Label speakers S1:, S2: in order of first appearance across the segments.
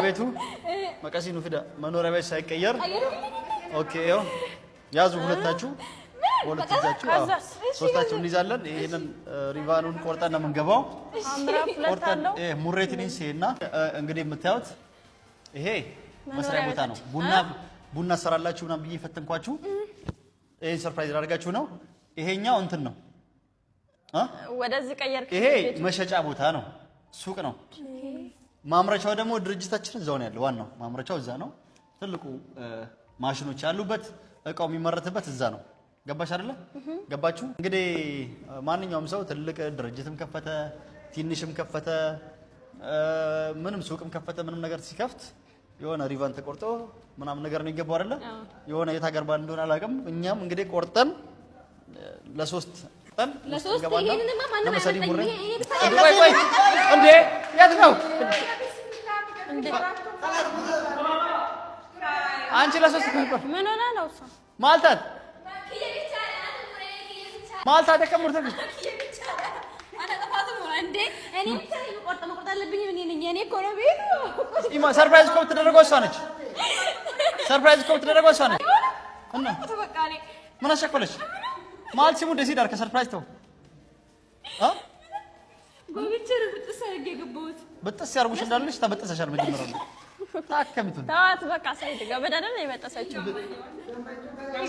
S1: ቤቱ መቀሲኑ ፍዳ መኖሪያ ቤት ሳይቀየር ኦኬ ያው ያዙ ሁለታችሁ ወለታችሁ ሶስታችሁ እንይዛለን ይሄንን ሪቫኑን ቆርጠን ነው የምንገባው ቆርጠን ሙሬትን እንሰይና እንግዲህ የምታዩት ይሄ መስሪያ ቦታ ነው ቡና ሰራላችሁና ብዬ ፈተንኳችሁ ይሄ ሰርፕራይዝ አድርጋችሁ ነው ይሄኛው እንትን ነው
S2: ወደዚህ ቀየርክ
S1: ይሄ መሸጫ ቦታ ነው ሱቅ ነው ማምረቻው ደግሞ ድርጅታችን እዛው ነው ያለው ዋናው ማምረቻው እዛ ነው ትልቁ ማሽኖች ያሉበት እቃው የሚመረትበት እዛ ነው ገባሽ አይደለ ገባችሁ እንግዲህ ማንኛውም ሰው ትልቅ ድርጅትም ከፈተ ትንሽም ከፈተ ምንም ሱቅም ከፈተ ምንም ነገር ሲከፍት የሆነ ሪቫን ተቆርጦ ምናምን ነገር ነው ይገባው አይደለ የሆነ የታገርባል እንደሆነ አላውቅም እኛም እንግዲህ ቆርጠን ለሶስት ቀን ገባና ለምሳሌ ሙሬ ቆይ እንዴ የት ነው አንቺ ለሶስት ቀን
S2: ምን ሆነ ነው እሱ
S1: ማልታት ማልታ ተከምርተሽ
S2: አና ተፋቱ እንዴ እኔ ብቻዬን መቆርጥ አለብኝ እኔ እኮ ነው ቤቱ
S1: ኢማ ሰርፕራይዝ ኮፕ ተደረገው እሷ ነች ሰርፕራይዝ ኮፕ ተደረገው እሷ ነች እና
S2: ተበቃኔ
S1: ምን አሸኮለች ማል ሲሙ ደስ ይዳር ከሰርፕራይዝ ተው
S2: ጎብቸር ብጥስ አድርጌ ገባሁት
S1: ብጥስ ያርጉሽ እንዳልልሽ ተበጥሰሻል መጀመሪያ ነው ታከምቱን
S2: ታዋት በቃ ሳይድ ገበዳደ ነው የመጣሰችው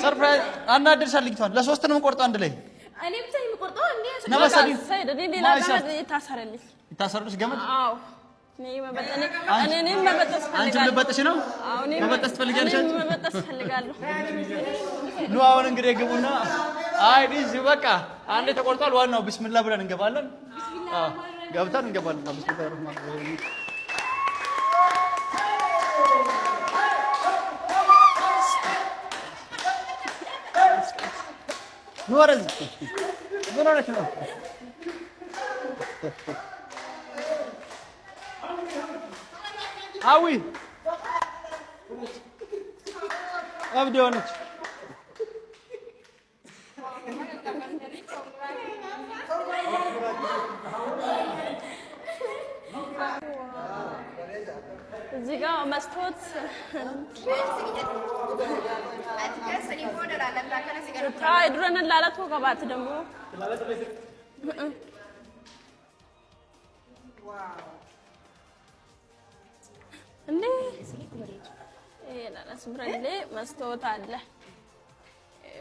S1: ሰርፕራይዝ አናደርሻል ልጅቷን ለሶስት ነው ቆርጦ አንድ ላይ
S2: እኔ ብቻዬን የምቆርጠው እንዴ
S1: ሳይድ
S2: ሌላ ገመድ ይታሰርልሽ
S1: ገመድ
S2: አዎ እኔ መበጠስ ፈልጋለሁ
S1: አንቺ መበጠሽ ነው መበጠስ ፈልጋለሽ
S2: መበጠስ ፈልጋለሁ
S1: ኑ አሁን እንግዲህ ግቡና አይ ዲዚ በቃ አንዴ ተቆርጧል ዋናው ቢስሚላህ ብለን እንገባለን ገብተን እንገባለን ቢስሚላህ ረህማን ረሂም ኑረዝ ምን ሆነሽ ነው አዊ አብዲ ሆነች
S2: እዚህ ጋር መስታወት ታይ ድረን ላላት ወቀባት ደግሞ እንዴ ላላስ ብረንዴ መስታወት አለ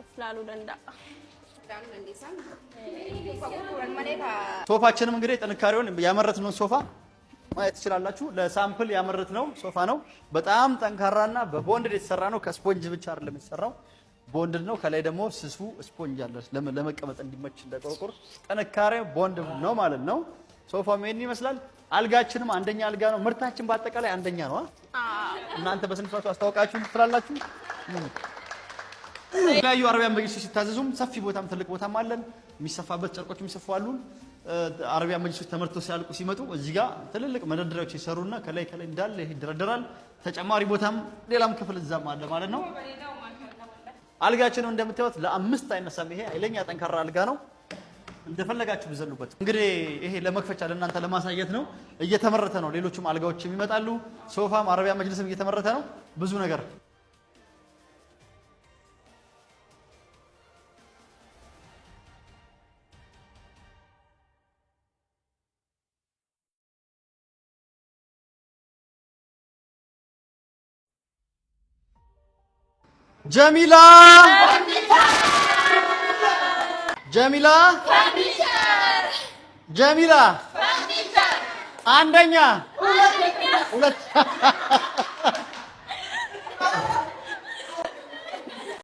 S2: ፍላሉ ደንዳ
S1: ሶፋችንም እንግዲህ ጥንካሬውን ያመረትነው ሶፋ ማየት ትችላላችሁ ለሳምፕል ያመረትነው ሶፋ ነው በጣም ጠንካራና በቦንድ የተሰራ ነው ከስፖንጅ ብቻ አይደለም የተሰራው ቦንድ ነው ከላይ ደግሞ ስሱ ስፖንጅ አለ ለመቀመጥ እንዲመች እንደቆርቆር ጥንካሬ ቦንድ ነው ማለት ነው ሶፋው ምን ይመስላል አልጋችንም አንደኛ አልጋ ነው ምርታችን በአጠቃላይ አንደኛ ነው እናንተ በስንፋቱ አስተዋውቃችሁ ትላላችሁ ያዩ አረቢያን መጅሊስ ሲታዘዙም ሰፊ ቦታም ትልቅ ቦታም አለን የሚሰፋበት ጨርቆችም ይሰፋሉ አረቢያን መጅሊስ ተመርተው ሲያልቁ ሲመጡ እዚህ ጋር ትልልቅ መደርደሪያዎች ይሰሩና ከላይ እንዳለ ይደረደራል ተጨማሪ ቦታም ሌላም ክፍል እዛም አለ ማለት ነው አልጋችንም እንደምታዩት ለአምስት አይነሳም ይሄ ኃይለኛ ጠንካራ አልጋ ነው እንደፈለጋችሁ ብዘሉበት እንግዲህ ይሄ ለመክፈቻ ለእናንተ ለማሳየት ነው እየተመረተ ነው ሌሎችም አልጋዎችም ይመጣሉ ሶፋም አረቢያን መጅሊስም እየተመረተ ነው ብዙ ነገር ጀሚላ ጀሚላ ጀሚላ አንደኛ ሁለት